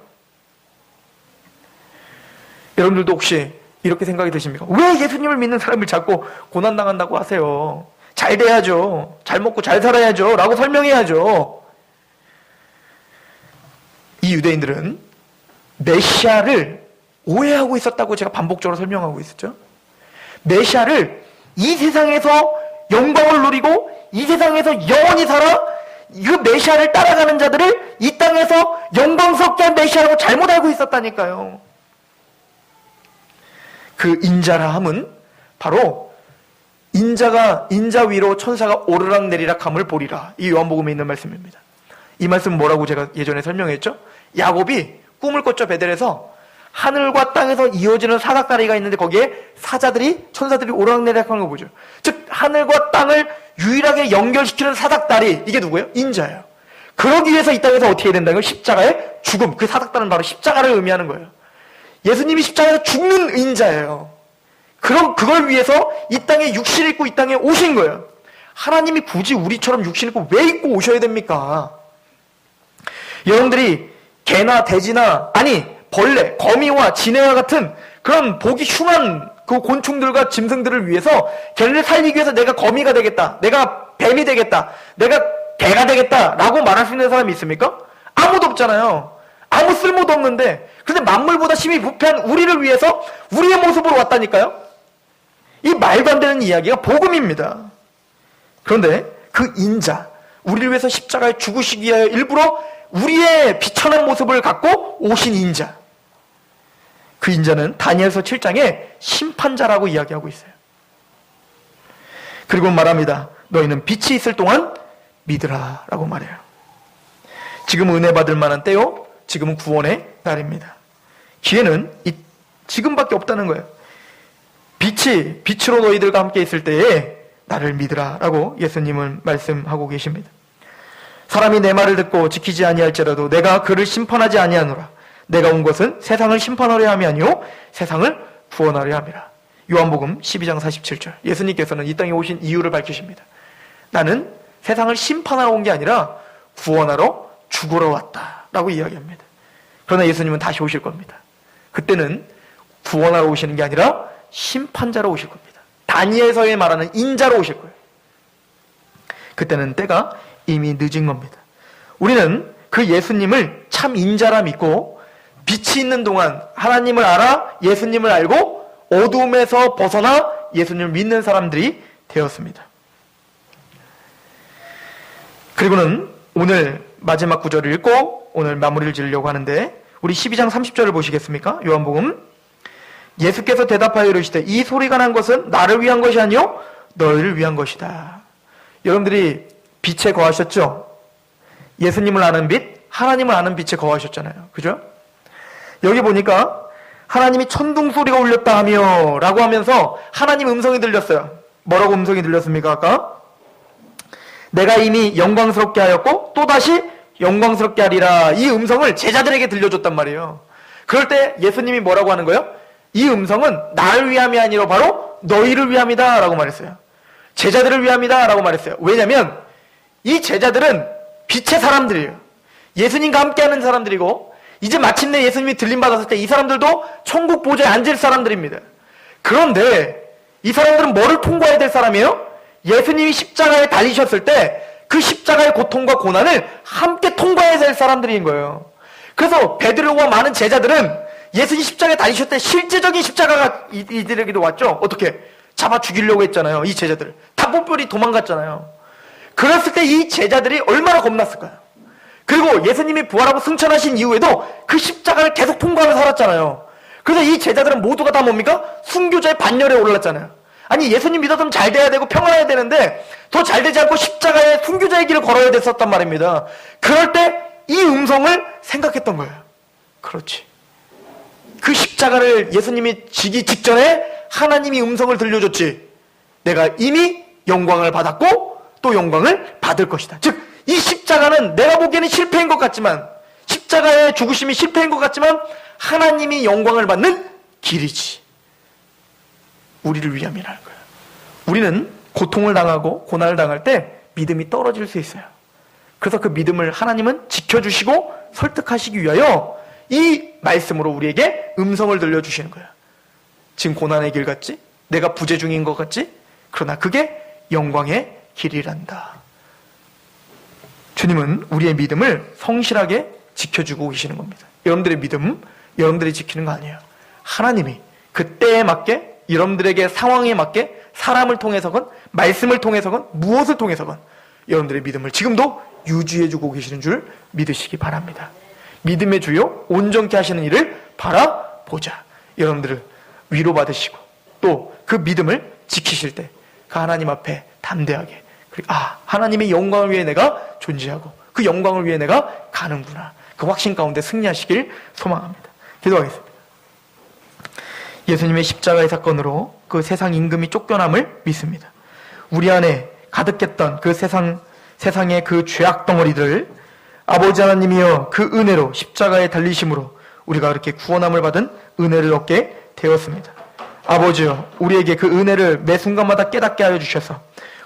여러분들도 혹시 이렇게 생각이 드십니까? 왜 예수님을 믿는 사람을 자꾸 고난당한다고 하세요? 잘 돼야죠. 잘 먹고 잘 살아야죠. 라고 설명해야죠. 이 유대인들은 메시아를 오해하고 있었다고 제가 반복적으로 설명하고 있었죠. 메시아를 이 세상에서 영광을 누리고 이 세상에서 영원히 살아 그 메시아를 따라가는 자들을 이 땅에서 영광스럽게 한 메시아라고 잘못 알고 있었다니까요. 그 인자라 함은 바로 인자 위로 천사가 오르락 내리락 함을 보리라. 이 요한복음에 있는 말씀입니다. 이 말씀은 뭐라고 제가 예전에 설명했죠? 야곱이 꿈을 꿨죠. 베델에서 하늘과 땅에서 이어지는 사각다리가 있는데 거기에 천사들이 오르락내리락 하는 거 보죠. 즉 하늘과 땅을 유일하게 연결시키는 사각다리, 이게 누구예요? 인자예요. 그러기 위해서 이 땅에서 어떻게 해야 된다는 거예요? 십자가의 죽음. 그 사각다리는 바로 십자가를 의미하는 거예요. 예수님이 십자가에서 죽는 인자예요. 그럼 그걸 위해서 이 땅에 육신 입고 이 땅에 오신 거예요. 하나님이 굳이 우리처럼 육신 입고 왜 입고 오셔야 됩니까? 여러분들이 개나 돼지나 벌레, 거미와 지네와 같은 그런 보기 흉한 그 곤충들과 짐승들을 위해서 걔네를 살리기 위해서 내가 거미가 되겠다, 내가 뱀이 되겠다, 내가 개가 되겠다 라고 말할 수 있는 사람이 있습니까? 아무도 없잖아요. 아무 쓸모도 없는데, 근데 만물보다 심히 부패한 우리를 위해서 우리의 모습으로 왔다니까요? 이 말도 안 되는 이야기가 복음입니다. 그런데 그 인자, 우리를 위해서 십자가에 죽으시기 위하여 일부러 우리의 비천한 모습을 갖고 오신 인자, 그 인자는 다니엘서 7장에 심판자라고 이야기하고 있어요. 그리고 말합니다. 너희는 빛이 있을 동안 믿으라 라고 말해요. 지금 은혜 받을 만한 때요, 지금은 구원의 날입니다. 기회는 지금밖에 없다는 거예요. 빛으로 너희들과 함께 있을 때에 나를 믿으라 라고 예수님은 말씀하고 계십니다. 사람이 내 말을 듣고 지키지 아니할지라도 내가 그를 심판하지 아니하노라. 내가 온 것은 세상을 심판하려 함이 아니요 세상을 구원하려 함이라. 요한복음 12장 47절. 예수님께서는 이 땅에 오신 이유를 밝히십니다. 나는 세상을 심판하러 온 게 아니라 구원하러 죽으러 왔다 라고 이야기합니다. 그러나 예수님은 다시 오실 겁니다. 그때는 구원하러 오시는 게 아니라 심판자로 오실 겁니다. 다니엘서에 말하는 인자로 오실 거예요. 그때는 때가 이미 늦은 겁니다. 우리는 그 예수님을 참 인자라 믿고 빛이 있는 동안 하나님을 알아 예수님을 알고 어둠에서 벗어나 예수님을 믿는 사람들이 되었습니다. 그리고는 오늘 마지막 구절을 읽고 오늘 마무리를 지으려고 하는데, 우리 12장 30절을 보시겠습니까? 요한복음. 예수께서 대답하여 이르시되 이 소리가 난 것은 나를 위한 것이 아니요 너희를 위한 것이다. 여러분들이 빛에 거하셨죠? 예수님을 아는 빛, 하나님을 아는 빛에 거하셨잖아요. 그죠? 여기 보니까 하나님이 천둥 소리가 울렸다 하며 라고 하면서 하나님 음성이 들렸어요. 뭐라고 음성이 들렸습니까? 아까 내가 이미 영광스럽게 하였고 또다시 영광스럽게 하리라, 이 음성을 제자들에게 들려줬단 말이에요. 그럴 때 예수님이 뭐라고 하는 거예요? 이 음성은 나를 위함이 아니라 바로 너희를 위함이다 라고 말했어요. 제자들을 위함이다 라고 말했어요. 왜냐면 이 제자들은 빛의 사람들이에요. 예수님과 함께하는 사람들이고, 이제 마침내 예수님이 들림받았을 때 이 사람들도 천국 보좌에 앉을 사람들입니다. 그런데 이 사람들은 뭐를 통과해야 될 사람이에요? 예수님이 십자가에 달리셨을 때 그 십자가의 고통과 고난을 함께 통과해야 될 사람들인 거예요. 그래서 베드로와 많은 제자들은 예수님 십자가에 달리셨을 때 실제적인 십자가가 이들에게도 왔죠. 어떻게? 잡아 죽이려고 했잖아요. 이 제자들 다 뿔뿔이 도망갔잖아요. 그랬을 때 이 제자들이 얼마나 겁났을까요? 그리고 예수님이 부활하고 승천하신 이후에도 그 십자가를 계속 통과하며 살았잖아요. 그래서 이 제자들은 모두가 다 뭡니까? 순교자의 반열에 올랐잖아요. 아니, 예수님 믿었으면 잘 돼야 되고 평안해야 되는데 더 잘 되지 않고 십자가의 순교자의 길을 걸어야 됐었단 말입니다. 그럴 때 이 음성을 생각했던 거예요. 그렇지, 그 십자가를 예수님이 지기 직전에 하나님이 음성을 들려줬지. 내가 이미 영광을 받았고 또 영광을 받을 것이다. 즉, 이 십자가는 내가 보기에는 실패인 것 같지만, 십자가의 죽으심이 실패인 것 같지만 하나님이 영광을 받는 길이지. 우리를 위함이라는 거예요. 우리는 고통을 당하고 고난을 당할 때 믿음이 떨어질 수 있어요. 그래서 그 믿음을 하나님은 지켜주시고 설득하시기 위하여 이 말씀으로 우리에게 음성을 들려주시는 거예요. 지금 고난의 길 같지? 내가 부재 중인 것 같지? 그러나 그게 영광의 길이란다. 주님은 우리의 믿음을 성실하게 지켜주고 계시는 겁니다. 여러분들의 믿음, 여러분들이 지키는 거 아니에요. 하나님이 그때에 맞게, 여러분들에게 상황에 맞게 사람을 통해서건 말씀을 통해서건 무엇을 통해서건 여러분들의 믿음을 지금도 유지해주고 계시는 줄 믿으시기 바랍니다. 믿음의 주요 온전케 하시는 일을 바라보자. 여러분들을 위로받으시고 또 그 믿음을 지키실 때 그 하나님 앞에 담대하게 하나님의 영광을 위해 내가 존재하고 그 영광을 위해 내가 가는구나. 그 확신 가운데 승리하시길 소망합니다. 기도하겠습니다. 예수님의 십자가의 사건으로 그 세상 임금이 쫓겨남을 믿습니다. 우리 안에 가득했던 그 세상의 그 죄악 덩어리들 아버지 하나님이여 그 은혜로 십자가에 달리심으로 우리가 그렇게 구원함을 받은 은혜를 얻게 되었습니다. 아버지여 우리에게 그 은혜를 매 순간마다 깨닫게 하여 주셔서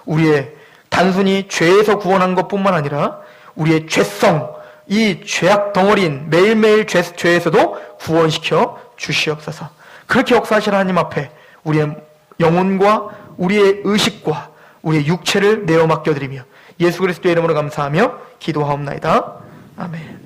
우리의 단순히 죄에서 구원한 것뿐만 아니라 우리의 죄성, 이 죄악 덩어리인 매일매일 죄에서도 구원시켜 주시옵소서. 그렇게 역사하시는 하나님 앞에 우리의 영혼과 우리의 의식과 우리의 육체를 내어 맡겨드리며 예수 그리스도의 이름으로 감사하며 기도하옵나이다. 아멘.